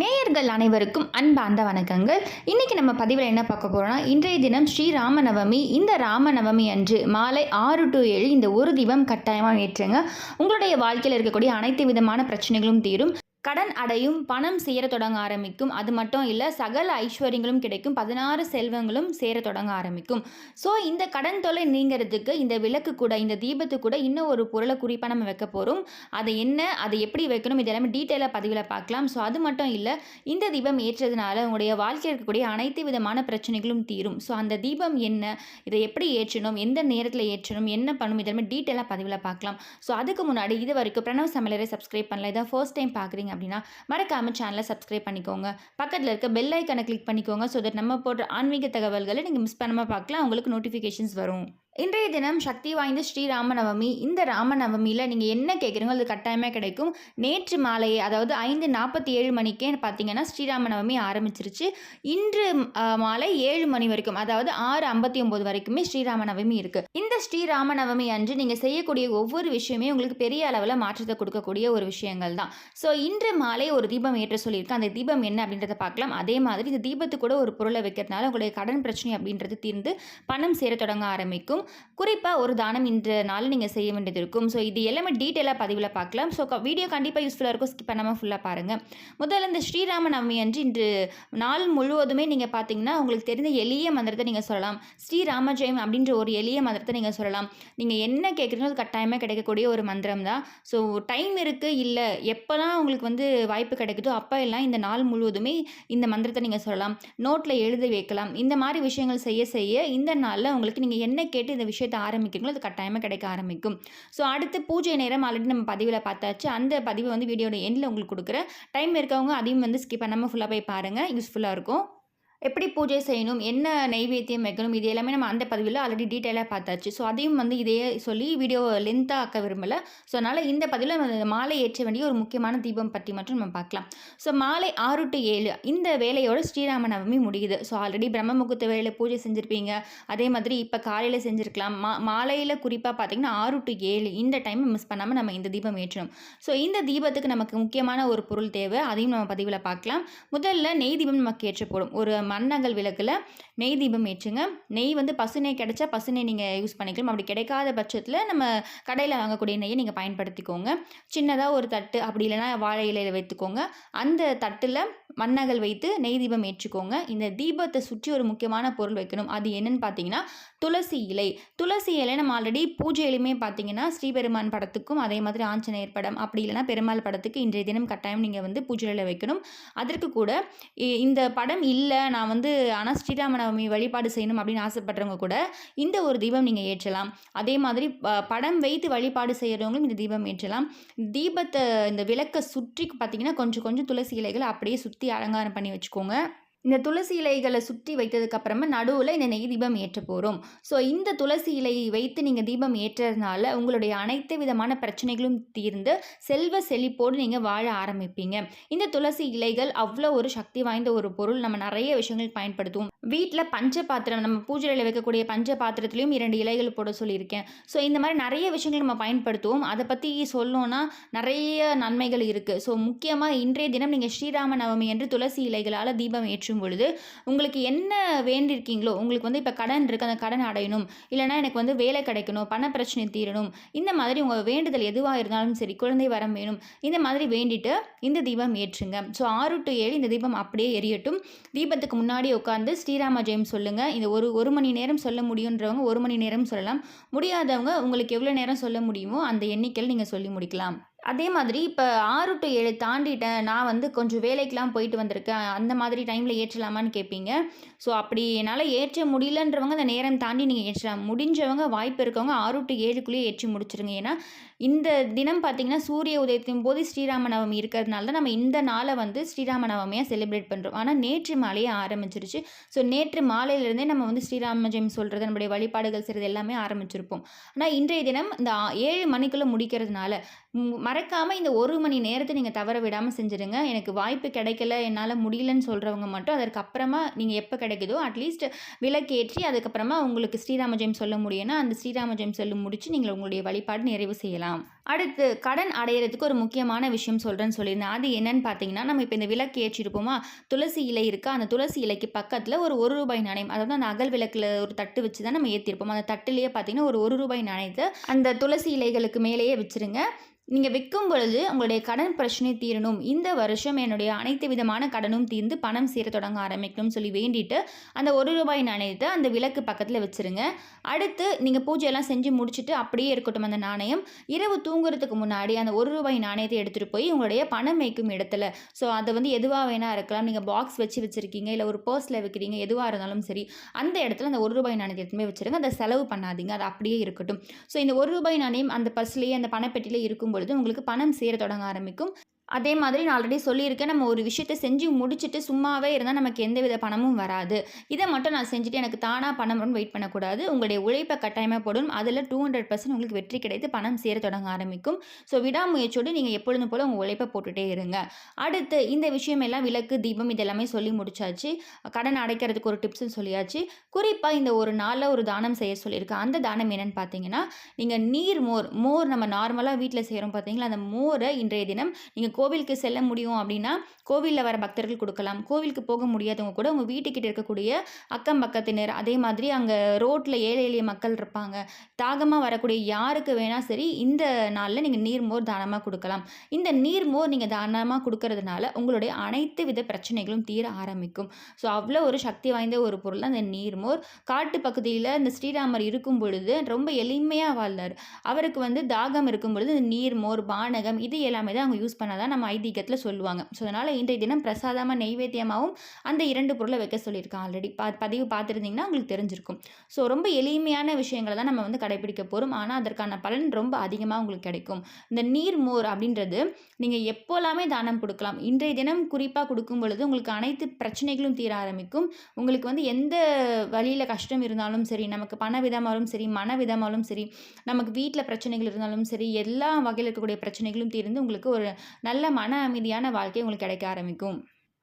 நேயர்கள் அனைவருக்கும் அன்பார்ந்த வணக்கங்கள். இன்னைக்கு நம்ம பதிவில் என்ன பார்க்க போறோம்னா, இன்றைய தினம் ஸ்ரீ ராமநவமி. இந்த ராமநவமி அன்று மாலை 6 to 7 இந்த ஒரு தீபம் கட்டாயமாக ஏற்றுங்க. உங்களுடைய வாழ்க்கையில் இருக்கக்கூடிய அனைத்து விதமான பிரச்சனைகளும் தீரும். கடன் அடையும், பணம் சேர தொடங்க ஆரம்பிக்கும். அது மட்டும் இல்லை, சகல ஐஸ்வர்யங்களும் கிடைக்கும், 16 செல்வங்களும் சேர தொடங்க ஆரம்பிக்கும். ஸோ இந்த கடன் தொல்லை நீங்கிறதுக்கு இந்த விளக்கு கூட, இந்த தீபத்து கூட இன்னும் ஒரு பொருளை குறிப்பாக நம்ம வைக்க போகிறோம். அது என்ன, அதை எப்படி வைக்கணும், இது எல்லாமே டீட்டெயிலாக பதிவில் பார்க்கலாம். ஸோ அது மட்டும் இல்லை, இந்த தீபம் ஏற்றதுனால உங்களுடைய வாழ்க்கையில் இருக்கக்கூடிய அனைத்து விதமான பிரச்சனைகளும் தீரும். ஸோ அந்த தீபம் என்ன, இதை எப்படி ஏற்றணும், எந்த நேரத்தில் ஏற்றணும், என்ன பண்ணணும், இதெல்லாமே டீட்டெயிலாக பதிவில் பார்க்கலாம். ஸோ அதுக்கு முன்னாடி இது வரைக்கும் பிரணவ் சமையலரை சப்ஸ்கிரைப் பண்ணல, இதான் ஃபர்ஸ்ட் டைம் பார்க்குறீங்க அப்படின்னா மறக்காம சேனலை சப்ஸ்கிரைப் பண்ணிக்கோங்க. பக்கத்தில் இருக்க பெல் ஐக்கனை கிளிக் பண்ணிக்கோங்க. ஸோ தட் நம்ம போடுற ஆன்மீக தகவல்களை நீங்கள் மிஸ் பண்ணாமல் பார்க்கலாம், உங்களுக்கு நோட்டிஃபிகேஷன்ஸ் வரும். இன்றைய தினம் சக்தி வாய்ந்த ஸ்ரீ ராமநவமி. இந்த ராமநவமியில் நீங்கள் என்ன கேட்குறீங்களோ அது கட்டாயமாக கிடைக்கும். நேற்று மாலையே, அதாவது 5:47 மணிக்கே பார்த்தீங்கன்னா ஸ்ரீராமநவமி ஆரம்பிச்சிருச்சு. இன்று மாலை 7 மணி வரைக்கும், அதாவது 6:59 வரைக்குமே ஸ்ரீராமநவமி இருக்குது. இந்த ஸ்ரீராமநவமி அன்று நீங்கள் செய்யக்கூடிய ஒவ்வொரு விஷயமே உங்களுக்கு பெரிய அளவில் மாற்றத்தை கொடுக்கக்கூடிய ஒரு விஷயங்கள் தான். ஸோ இன்று மாலை ஒரு தீபம் ஏற்ற சொல்லியிருக்கேன். அந்த தீபம் என்ன அப்படின்றத பார்க்கலாம். அதே மாதிரி இந்த தீபத்து கூட ஒரு பொருளை வைக்கிறதுனால உங்களுடைய கடன் பிரச்சனை அப்படின்றது தீர்ந்து பணம் சேர தொடங்க ஆரம்பிக்கும். குறிப்பாக ஒரு தானம் இன்ற நாள் நீங்கள் செய்ய வேண்டியது இருக்கும். ஸோ இது எல்லாமே டீட்டெயிலாக பதிவில் பார்க்கலாம். ஸோ வீடியோ கண்டிப்பாக யூஸ்ஃபுல்லாக இருக்கும், ஸ்கிப் பண்ணாமல் ஃபுல்லாக பாருங்கள். முதல்ல இந்த ஸ்ரீராமநவமி அன்று இன்று நாள் முழுவதுமே நீங்கள் பார்த்தீங்கன்னா உங்களுக்கு தெரிந்த எளிய மந்திரத்தை நீங்கள் சொல்லலாம். ஸ்ரீராமஜெயம் அப்படின்ற ஒரு எளிய மந்திரத்தை நீங்கள் சொல்லலாம். நீங்கள் என்ன கேட்குறீங்களோ அது கட்டாயமாக கிடைக்கக்கூடிய ஒரு மந்திரம் தான். ஸோ டைம் இருக்குது, இல்லை எப்போலாம் உங்களுக்கு வாய்ப்பு கிடைக்குதோ அப்போ எல்லாம் இந்த நாள் முழுவதுமே இந்த மந்திரத்தை நீங்கள் சொல்லலாம். நோட்டில் எழுதி வைக்கலாம். இந்த மாதிரி விஷயங்கள் செய்ய செய்ய இந்த நாளில் உங்களுக்கு நீங்கள் என்ன கேட்டு இந்த விஷயத்தை ஆரம்பிக்கிறீங்களோ அது கட்டாயமாக கிடைக்க ஆரம்பிக்கும். ஸோ அடுத்து பூஜை நேரம் ஆல்ரெடி நம்ம பதிவில் பார்த்தாச்சு. அந்த பதிவை வீடியோட எண்டில் உங்களுக்கு கொடுக்குறேன். டைம் இருக்கவங்க அதையும் ஸ்கிப் பண்ணாமல் ஃபுல்லாக போய் பாருங்கள், யூஸ்ஃபுல்லாக இருக்கும். எப்படி பூஜை செய்யணும், என்ன நெய்வேத்தியம் வைக்கணும், இது எல்லாமே நம்ம அந்த பதிவில் ஆல்ரெடி டீட்டெயிலாக பார்த்தாச்சு. ஸோ அதையும் இதையே சொல்லி வீடியோ லென்த்தாக ஆக்க விரும்பலை. ஸோ அதனால் இந்த பதிவில் மாலை ஏற்ற வேண்டிய ஒரு முக்கியமான தீபம் பற்றி மட்டும் நம்ம பார்க்கலாம். ஸோ மாலை 6 to 7 இந்த வேலையோட ஸ்ரீராமநவமி முடியுது. ஸோ ஆல்ரெடி பிரம்ம முகூர்த்த வேலையில் பூஜை செஞ்சுருப்பீங்க. அதே மாதிரி இப்போ காலையில் செஞ்சுருக்கலாம். மாலையில் குறிப்பாக பார்த்தீங்கன்னா 6 to 7 இந்த டைமை மிஸ் பண்ணாமல் நம்ம இந்த தீபம் ஏற்றணும். ஸோ இந்த தீபத்துக்கு நமக்கு முக்கியமான ஒரு பொருள் தேவை, அதையும் நம்ம பதிவில் பார்க்கலாம். முதல்ல நெய் தீபம் நமக்கு ஏற்றப்படும். ஒரு மண்ணகல் விளக்கில் நெய் தீபம் ஏற்றுங்க. நெய் பசு நெய் கிடைச்சா பசு நெய் நீங்கள் யூஸ் பண்ணிக்கலாம். அப்படி கிடைக்காத பட்சத்தில் நம்ம கடையில் வாங்கக்கூடிய நெய்யை நீங்கள் பயன்படுத்திக்கோங்க. சின்னதாக ஒரு தட்டு, அப்படி இல்லைனா வாழை இலையில் வைத்துக்கோங்க. அந்த தட்டில் மண்ணகல் வைத்து நெய் தீபம் ஏற்றுக்கோங்க. இந்த தீபத்தை சுற்றி ஒரு முக்கியமான பொருள் வைக்கணும். அது என்னன்னு பார்த்தீங்கன்னா துளசி இலை. துளசி இலை நம்ம ஆல்ரெடி பூஜையிலுமே பார்த்தீங்கன்னா ஸ்ரீபெருமான் படத்துக்கும், அதே மாதிரி ஆஞ்சநேயர் படம், அப்படி இல்லைனா பெருமாள் படத்துக்கு இன்றைய தினம் கட்டாயம் நீங்கள் பூஜையில் வைக்கணும். அதற்கு கூட இந்த படம் இல்லை, நான் ஆனால் ஸ்ரீராமநவமி வழிபாடு செய்யணும் அப்படின்னு ஆசைப்படுறவங்க கூட இந்த ஒரு தீபம் நீங்கள் ஏற்றலாம். அதே மாதிரி படம் வைத்து வழிபாடு செய்கிறவங்களும் இந்த தீபம் ஏற்றலாம். தீபத்தை இந்த விளக்கை சுற்றி பார்த்தீங்கன்னா கொஞ்சம் கொஞ்சம் துளசி இலைகளை அப்படியே சுற்றி அலங்காரம் பண்ணி வச்சுக்கோங்க. இந்த துளசி இலைகளை சுற்றி வைத்ததுக்கப்புறமா நடுவில் இந்த நெய் தீபம் ஏற்ற போகிறோம். ஸோ இந்த துளசி இலையை வைத்து நீங்கள் தீபம் ஏற்றுறதுனால உங்களுடைய அனைத்து விதமான பிரச்சனைகளும் தீர்ந்து செல்வ செழிப்போடு நீங்கள் வாழ ஆரம்பிப்பீங்க. இந்த துளசி இலைகள் அவ்வளோ ஒரு சக்தி வாய்ந்த ஒரு பொருள். நம்ம நிறைய விஷயங்கள் பயன்படுத்துவோம். வீட்டில் பஞ்ச பாத்திரம், நம்ம பூஜையில் வைக்கக்கூடிய பஞ்ச பாத்திரத்துலேயும் 2 இலைகள் போட சொல்லியிருக்கேன். ஸோ இந்த மாதிரி நிறைய விஷயங்கள் நம்ம பயன்படுத்துவோம். அதை பற்றி சொல்லணுன்னா நிறைய நன்மைகள் இருக்குது. ஸோ முக்கியமாக இன்றைய தினம் நீங்கள் ஸ்ரீராமநவமி என்று துளசி இலைகளால் தீபம் ஏற்றும் பொழுது உங்களுக்கு என்ன வேண்டியிருக்கீங்களோ, உங்களுக்கு இப்போ கடன் இருக்குது, அந்த கடன் அடையணும், இல்லைனா எனக்கு வேலை கிடைக்கணும், பண பிரச்சனை தீரணும், இந்த மாதிரி உங்கள் வேண்டுதல் எதுவாக இருந்தாலும் சரி, குழந்தை வரம் வேணும், இந்த மாதிரி வேண்டிட்டு இந்த தீபம் ஏற்றுங்க. ஸோ 6 to 7 இந்த தீபம் அப்படியே எரியட்டும். தீபத்துக்கு முன்னாடி உட்காந்து ஸ்ரீராம ஜெயம் சொல்லுங்கள். இந்த ஒரு மணி நேரம் சொல்ல முடியுன்றவங்க 1 மணி நேரம் சொல்லலாம். முடியாதவங்க உங்களுக்கு எவ்வளோ நேரம் சொல்ல முடியுமோ அந்த எண்ணிக்கையில் நீங்கள் சொல்லி முடிக்கலாம். அதே மாதிரி இப்போ 6 to 7 தாண்டிட்டேன், நான் கொஞ்சம் வேலைக்கெலாம் போயிட்டு வந்திருக்கேன், அந்த மாதிரி டைமில் ஏற்றலாமான்னு கேட்பீங்க. ஸோ அப்படி என்னால் ஏற்ற முடியலன்றவங்க அந்த நேரம் தாண்டி நீங்கள் ஏற்றலாம். முடிஞ்சவங்க வாய்ப்பு இருக்கவங்க 6 to 7க்குள்ளேயே ஏற்றி முடிச்சிருங்க. ஏன்னா இந்த தினம் பார்த்திங்கன்னா சூரிய உதயத்தின் போது ஸ்ரீராமநவமி இருக்கிறதுனால தான் நம்ம இந்த நாளை ஸ்ரீராமநவமியாக செலிப்ரேட் பண்ணுறோம். ஆனால் நேற்று மாலையே ஆரம்பிச்சிருச்சு. ஸோ நேற்று மாலையிலேருந்தே நம்ம ஸ்ரீராம ஜெயம் சொல்கிறது, நம்முடைய வழிபாடுகள் செய்கிறது எல்லாமே ஆரம்பிச்சிருப்போம். ஆனால் இன்றைய தினம் இந்த 7 மணிக்குள்ளே முடிக்கிறதுனால மறக்காமல் இந்த 1 மணி நேரத்தை நீங்கள் தவற விடாமல் செஞ்சுடுங்க. எனக்கு வாய்ப்பு கிடைக்கல, என்னால் முடியலன்னு சொல்கிறவங்க மட்டும் அதற்கு அப்புறமா நீங்கள் எப்போ கிடைக்குதோ அட்லீஸ்ட் விளக்கேற்றி அதுக்கப்புறமா உங்களுக்கு ஸ்ரீராம ஜெயம் சொல்ல முடியும்னா அந்த ஸ்ரீராம ஜெயம் சொல்லி முடித்து நீங்கள் உங்களுடைய வழிபாடு நிறைவு செய்யலாம். அடுத்து கடன் அடையிறதுக்கு ஒரு முக்கியமான விஷயம் சொல்கிறேன்னு சொல்லியிருந்தேன். அது என்னன்னு பார்த்தீங்கன்னா, நம்ம இப்போ இந்த விளக்கு ஏற்றிருப்போமா, துளசி இலை இருக்கா, அந்த துளசி இலைக்கு பக்கத்தில் ஒரு ரூபாய் நாணயம், அதாவது அந்த அகல் விளக்கில் ஒரு தட்டு வச்சு தான் நம்ம ஏற்றிருப்போம். அந்த தட்டுலேயே பார்த்தீங்கன்னா ஒரு ரூபாய் நாணயத்தை அந்த துளசி இலைகளுக்கு மேலேயே வச்சுருங்க. நீங்கள் விற்கும் பொழுது உங்களுடைய கடன் பிரச்சனை தீரணும், இந்த வருஷம் என்னுடைய அனைத்து விதமான கடனும் தீர்ந்து பணம் சேர தொடங்க ஆரம்பிக்கணும்னு சொல்லி வேண்டிட்டு அந்த ரூபாய் நாணயத்தை அந்த விளக்கு பக்கத்தில் வச்சுருங்க. அடுத்து நீங்கள் பூஜையெல்லாம் செஞ்சு முடிச்சுட்டு அப்படியே இருக்கட்டும் அந்த நாணயம். இரவு தூங்குறதுக்கு முன்னாடி அந்த ரூபாய் நாணயத்தை எடுத்துகிட்டு போய் உங்களுடைய பணம் வைக்கும் இடத்துல, ஸோ அதை எதுவாக வேணா இருக்கலாம், நீங்கள் பாக்ஸ் வச்சுருக்கீங்க இல்லை ஒரு பர்ஸில் வைக்கிறீங்க, எதுவாக இருந்தாலும் சரி, அந்த இடத்துல அந்த ரூபாய் நாணயத்தை எடுத்துமே வச்சுருங்க. அதை செலவு பண்ணாதீங்க, அது அப்படியே இருக்கட்டும். ஸோ இந்த ரூபாய் நாணயம் அந்த பர்ஸ்லேயே அந்த பணப்பெட்டியிலே இருக்கும் பொழுது உங்களுக்கு பணம் சேர தொடங்க ஆரம்பிக்கும். அதே மாதிரி நான் ஆல்ரெடி சொல்லியிருக்கேன், நம்ம ஒரு விஷயத்தை செஞ்சு முடிச்சுட்டு சும்மாவே இருந்தால் நமக்கு எந்தவித பணமும் வராது. இதை மட்டும் நான் செஞ்சுட்டு எனக்கு தானாக பணம் வரும்னு வெயிட் பண்ணக்கூடாது. உங்களுடைய உழைப்பை கட்டாயமாக போடும், அதில் 200% உங்களுக்கு வெற்றி கிடைத்து பணம் சேர தொடங்க ஆரம்பிக்கும். ஸோ விடாமுயற்சியோடு நீங்கள் எப்பொழுதும் போல் உங்கள் உழைப்பை போட்டுகிட்டே இருங்க. அடுத்து இந்த விஷயமெல்லாம் விளக்கு, தீபம் இதெல்லாமே சொல்லி முடிச்சாச்சு. கடன் அடைக்கிறதுக்கு ஒரு டிப்ஸ்ன்னு சொல்லியாச்சு. குறிப்பாக இந்த ஒரு நாளில் ஒரு தானம் செய்ய சொல்லியிருக்கேன். அந்த தானம் என்னென்னு பார்த்தீங்கன்னா, நீங்கள் நீர் மோர் நம்ம நார்மலாக வீட்டில் செய்கிறோம் பார்த்தீங்களா, அந்த மோரை இன்றைய தினம் நீங்கள் கோவிலுக்கு செல்ல முடியும் அப்படின்னா கோவிலில் வர பக்தர்கள் கொடுக்கலாம். கோவிலுக்கு போக முடியாதவங்க கூட உங்கள் வீட்டுக்கிட்ட இருக்கக்கூடிய அக்கம் பக்கத்தினர், அதே மாதிரி அங்கே ரோட்டில் ஏழை எளிய மக்கள் இருப்பாங்க, தாகமாக வரக்கூடிய யாருக்கு வேணால் சரி இந்த நாளில் நீங்கள் நீர்மோர் தானமாக கொடுக்கலாம். இந்த நீர்மோர் நீங்கள் தானமாக கொடுக்கறதுனால உங்களுடைய அனைத்து வித பிரச்சனைகளும் தீர ஆரம்பிக்கும். ஸோ அவ்வளோ ஒரு சக்தி வாய்ந்த ஒரு பொருள் அந்த நீர்மோர். காட்டு பகுதியில் இந்த ஸ்ரீராமர் இருக்கும் பொழுது ரொம்ப எளிமையாக வாழ்ந்தார். அவருக்கு தாகம் இருக்கும் பொழுது இந்த நீர்மோர், பானகம் இது எல்லாமே தான் அவங்க யூஸ் பண்ணாதான் நம்ம ஐதீகத்தில் சொல்லுவாங்க. ஸோ அதனால் இன்றைய தினம் பிரசாதமாக நெய்வேத்தியமாகவும் அந்த 2 பொருளை வைக்க சொல்லியிருக்கேன். ஆல்ரெடி பதிவு பார்த்துருந்தீங்கன்னா உங்களுக்கு தெரிஞ்சிருக்கும். ஸோ ரொம்ப எளிமையான விஷயங்களை தான் நம்ம கடைப்பிடிக்க போகிறோம். ஆனால் அதற்கான பலன் ரொம்ப அதிகமாக உங்களுக்கு கிடைக்கும். இந்த நீர்மோர் அப்படின்றது நீங்கள் எப்போலாமே தானம் கொடுக்கலாம். இன்றைய தினம் குறிப்பாக கொடுக்கும் பொழுது உங்களுக்கு அனைத்து பிரச்சனைகளும் தீர ஆரம்பிக்கும். உங்களுக்கு எந்த வழியில் கஷ்டம் இருந்தாலும் சரி, நமக்கு பண விதமாலும் சரி, மன விதமாலும் சரி, நமக்கு வீட்டில் பிரச்சனைகள் இருந்தாலும் சரி, எல்லா வகையில் இருக்கக்கூடிய பிரச்சனைகளும் தீர்ந்து உங்களுக்கு ஒரு நல்ல மன அமைதியான வாழ்க்கை உங்களுக்கு கிடைக்க ஆரம்பிக்கும்.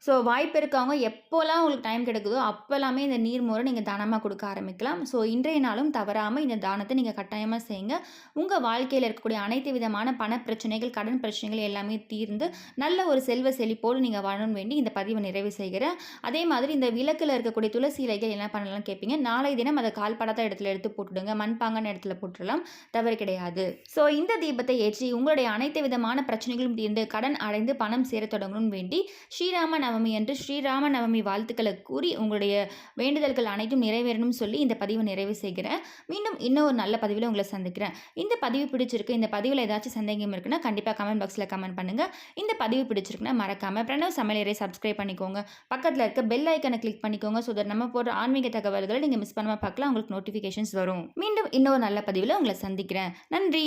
ஸோ வாய்ப்பு இருக்கவங்க எப்போல்லாம் உங்களுக்கு டைம் கிடைக்குதோ அப்போல்லாமே இந்த நீர்மோரை நீங்கள் தானமாக கொடுக்க ஆரம்பிக்கலாம். ஸோ இன்றைய நாளும் தவறாமல் இந்த தானத்தை நீங்கள் கட்டாயமாக செய்யுங்க. உங்கள் வாழ்க்கையில் இருக்கக்கூடிய அனைத்து விதமான பண பிரச்சனைகள், கடன் பிரச்சனைகள் எல்லாமே தீர்ந்து நல்ல ஒரு செல்வ செழிப்போடு நீங்கள் வாழணும்னு வேண்டி இந்த பதிவை நிறைவு செய்கிறேன். அதே மாதிரி இந்த விளக்கில் இருக்கக்கூடிய துளசி இலைகள் என்ன பண்ணலாம் கேட்பீங்க. நாளை தினம் அதை கால்படாத இடத்துல எடுத்து போட்டுடுங்க, மண்பாங்கான இடத்துல போட்டுடலாம், தவறு கிடையாது. ஸோ இந்த தீபத்தை ஏற்றி உங்களுடைய அனைத்து விதமான பிரச்சனைகளும் தீர்ந்து கடன் அடைந்து பணம் சேர தொடங்கணும்னு வேண்டி ஸ்ரீராம நவமி என்று ஸ்ரீராம நவமி வாழ்த்துக்களை கூறி உங்களுடைய வேண்டுதல்கள் அனைத்தும் நிறைவேறணும்னு சொல்லி இந்த பதிவை நிறைவு செய்கிறேன். மீண்டும் இன்னொரு நல்ல பதிவில் உங்களை சந்திக்கிறேன். இந்த பதிவு பிடிச்சிருக்கு, இந்த பதிவில் ஏதாச்சும் சந்தேகம் இருக்குன்னா கண்டிப்பாக கமெண்ட் பாக்ஸில் கமெண்ட் பண்ணுங்கள். இந்த பதிவு பிடிச்சிருக்குன்னா மறக்காமல் பிரணவ் சமையலறை சப்ஸ்கிரைப் பண்ணிக்கோங்க. பக்கத்தில் இருக்க பெல் ஐக்கனை கிளிக் பண்ணிக்கோங்க. ஸோ நம்ம போடுற ஆன்மீக தகவல்களை நீங்கள் மிஸ் பண்ணாமல் பார்க்கலாம், உங்களுக்கு நோட்டிஃபிகேஷன்ஸ் வரும். மீண்டும் இன்னொரு நல்ல பதிவில் உங்களை சந்திக்கிறேன். நன்றி.